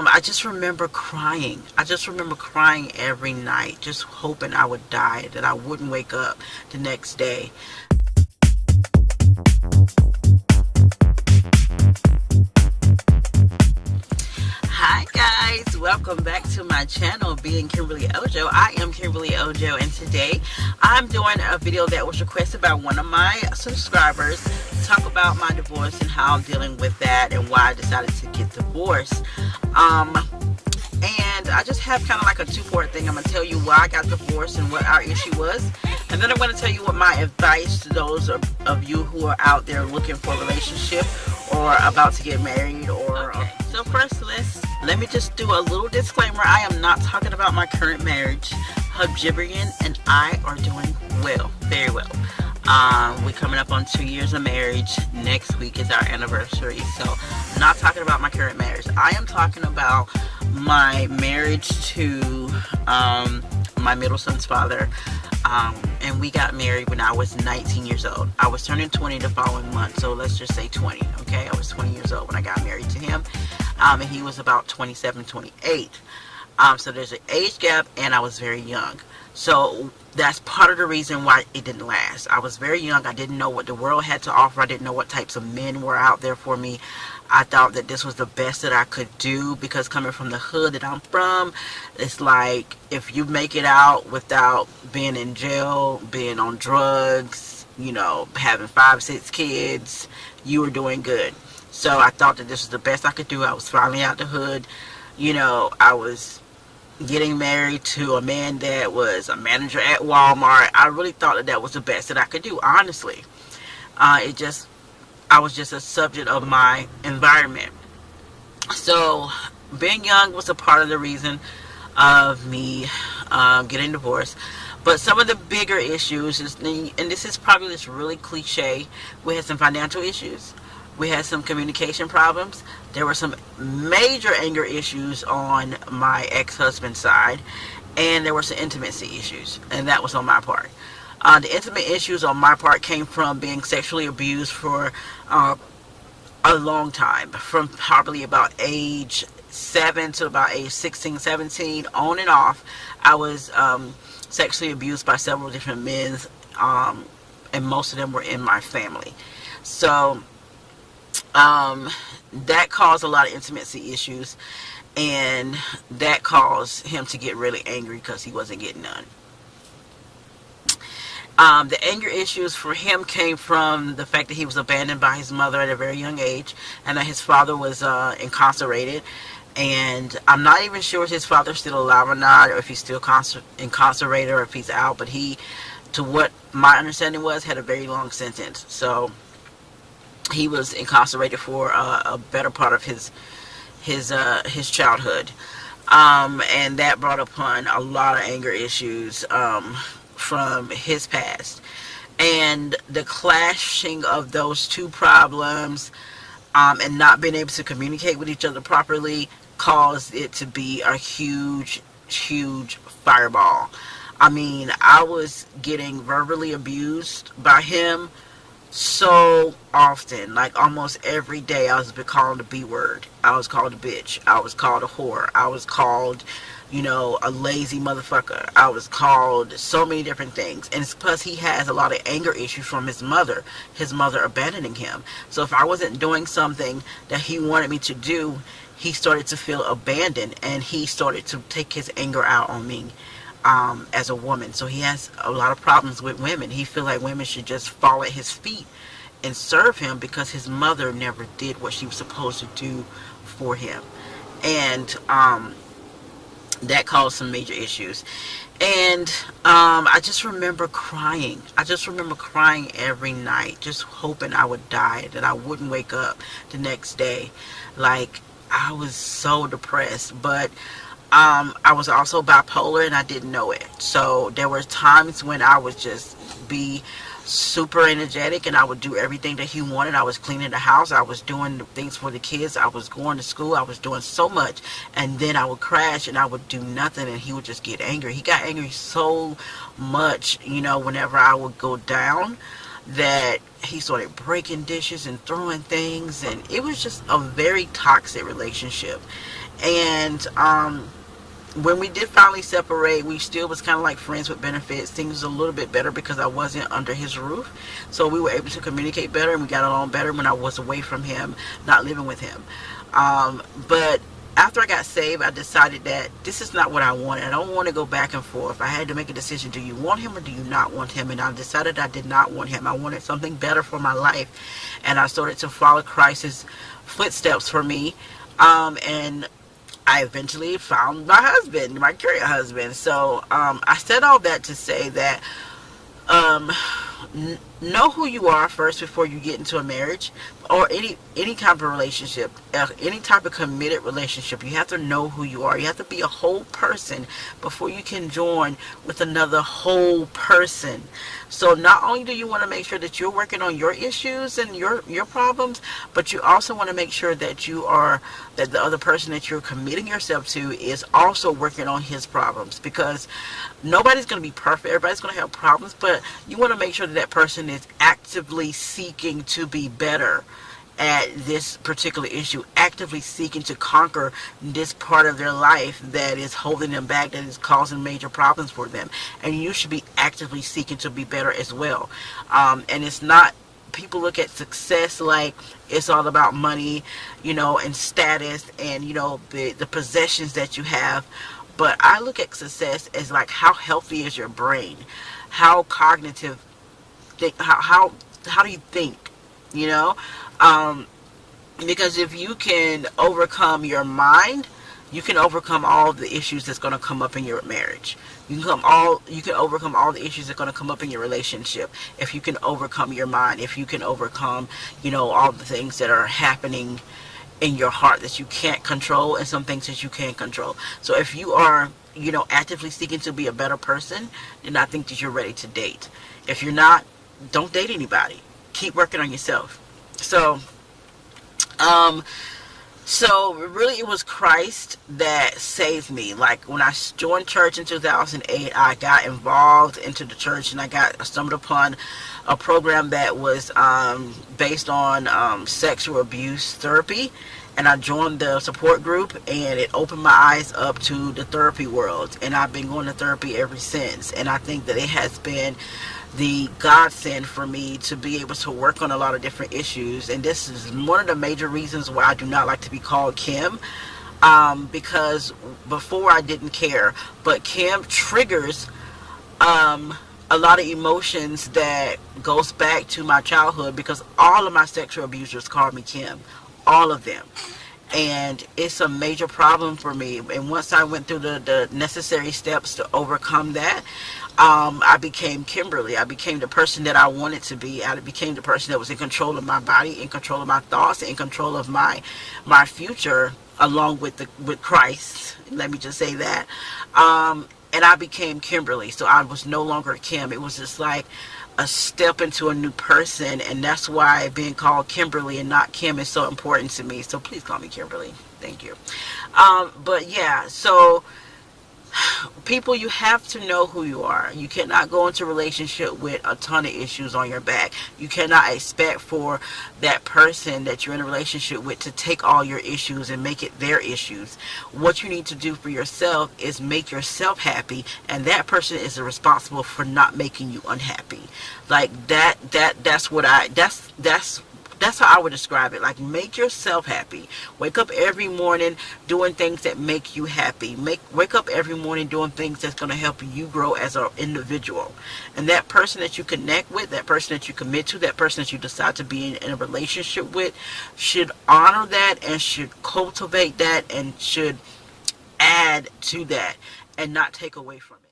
I just remember crying. I just remember crying every night, just hoping I would die, that I wouldn't wake up the next day. Hi guys, welcome back to my channel, being Kimberly Ojo. I am Kimberly Ojo, and today I'm doing a video that was requested by one of my subscribers to talk about my divorce and how I'm dealing with that and why I decided to get divorced. And I just have kind of like a two-part thing. I'm going to tell you why I got divorced and what our issue was. And then I'm going to tell you what my advice to those of you who are out there looking for a relationship or about to get married. So first, let me just do a little disclaimer. I am not talking about my current marriage. Hubjibrian and I are doing well, very well. We're coming up on 2 years of marriage. Next week is our anniversary. So I'm not talking about my current marriage. I am talking about my marriage to my middle son's father. And we got married when I was 19 years old. I was turning 20 the following month, so let's just say 20, okay? I was 20 years old when I got married to him, and he was about 27, 28. So there's an age gap, and I was very young. So that's part of the reason why it didn't last. I was very young. I didn't know what the world had to offer. I didn't know what types of men were out there for me. I thought that this was the best that I could do, because coming from the hood that I'm from, it's like if you make it out without being in jail, being on drugs, you know, having 5, 6 kids, you were doing good. So I thought that this was the best I could do. I was finally out the hood. You know, I was getting married to a man that was a manager at Walmart. I really thought that that was the best that I could do, honestly. I was just a subject of my environment. So being young was a part of the reason of me getting divorced. But some of the bigger issues, and this is probably just really cliche, we had some financial issues. We had some communication problems. There were some major anger issues on my ex-husband's side. And there were some intimacy issues. And that was on my part. The intimate issues on my part came from being sexually abused for a long time. From probably about age 7 to about age 16, 17, on and off. I was sexually abused by several different men. And most of them were in my family. So that caused a lot of intimacy issues, and that caused him to get really angry because he wasn't getting none. The anger issues for him came from the fact that he was abandoned by his mother at a very young age, and that his father was incarcerated. And I'm not even sure if his father's still alive or not, or if he's still incarcerated, or if he's out. But he, to what my understanding was, had a very long sentence. So he was incarcerated for a better part of his childhood, and that brought upon a lot of anger issues from his past. And the clashing of those two problems and not being able to communicate with each other properly caused it to be a huge fireball. I mean, I was getting verbally abused by him so often, like almost every day. I was called a B word. I was called a bitch. I was called a whore. I was called, you know, a lazy motherfucker. I was called so many different things. And it's plus he has a lot of anger issues from his mother abandoning him. So if I wasn't doing something that he wanted me to do, he started to feel abandoned, and he started to take his anger out on me as a woman. So he has a lot of problems with women. He feels like women should just fall at his feet and serve him because his mother never did what she was supposed to do for him. And that caused some major issues. And I just remember crying. I just remember crying every night, just hoping I would die, that I wouldn't wake up the next day. Like, I was so depressed. But I was also bipolar, and I didn't know it. So there were times when I would just be super energetic, and I would do everything that he wanted. I was cleaning the house, I was doing things for the kids, I was going to school, I was doing so much, and then I would crash and I would do nothing, and he would just get angry. He got angry so much, you know, whenever I would go down, that he started breaking dishes and throwing things, and it was just a very toxic relationship. And when we did finally separate, we still was kind of like friends with benefits. Things was a little bit better because I wasn't under his roof, so we were able to communicate better, and we got along better when I was away from him, not living with him. But after I got saved, I decided that this is not what I wanted. I don't want to go back and forth. I had to make a decision. Do you want him or do you not want him? And I decided I did not want him. I wanted something better for my life. And I started to follow Christ's footsteps for me. And I eventually found my husband, my current husband. So I said all that to say that know who you are first before you get into a marriage or any type of relationship, any type of committed relationship. You have to know who you are. You have to be a whole person before you can join with another whole person. So not only do you want to make sure that you're working on your issues and your problems, but you also want to make sure that that the other person that you're committing yourself to is also working on his problems, because nobody's going to be perfect. Everybody's going to have problems, but you want to make sure that that person is actively seeking to be better at this particular issue, actively seeking to conquer this part of their life that is holding them back, that is causing major problems for them. And you should be actively seeking to be better as well. And it's not, people look at success like it's all about money, and status and, the possessions that you have. But I look at success as like, how healthy is your brain? How cognitive, how do you think? Because if you can overcome your mind, you can overcome all the issues that's going to come up in your marriage. You can overcome all the issues that are going to come up in your relationship if you can overcome your mind, if you can overcome, all the things that are happening in your heart that you can't control, and some things that you can control. So if you are, actively seeking to be a better person, then I think that you're ready to date. If you're not, don't date anybody. Keep working on yourself. So really it was Christ that saved me. Like when I joined church in 2008, I got involved into the church, and I stumbled upon a program that was based on sexual abuse therapy. And I joined the support group, and it opened my eyes up to the therapy world. And I've been going to therapy ever since. And I think that it has been the godsend for me to be able to work on a lot of different issues. And this is one of the major reasons why I do not like to be called Kim, because before I didn't care, but Kim triggers a lot of emotions that goes back to my childhood, because all of my sexual abusers called me Kim, all of them. And it's a major problem for me. And once I went through the necessary steps to overcome that, I became Kimberly. I became the person that I wanted to be. I became the person that was in control of my body, in control of my thoughts, in control of my future, along with Christ. Let me just say that. And I became Kimberly. So I was no longer Kim. It was just like a step into a new person, and that's why being called Kimberly and not Kim is so important to me. So please call me Kimberly. Thank you. But yeah, so people, you have to know who you are. You cannot go into a relationship with a ton of issues on your back. You cannot expect for that person that you're in a relationship with to take all your issues and make it their issues. What you need to do for yourself is make yourself happy, and that person is responsible for not making you unhappy. Like that's how I would describe it. Like, make yourself happy. Wake up every morning doing things that make you happy. Wake up every morning doing things that's going to help you grow as an individual. And that person that you connect with, that person that you commit to, that person that you decide to be in a relationship with, should honor that and should cultivate that and should add to that and not take away from it.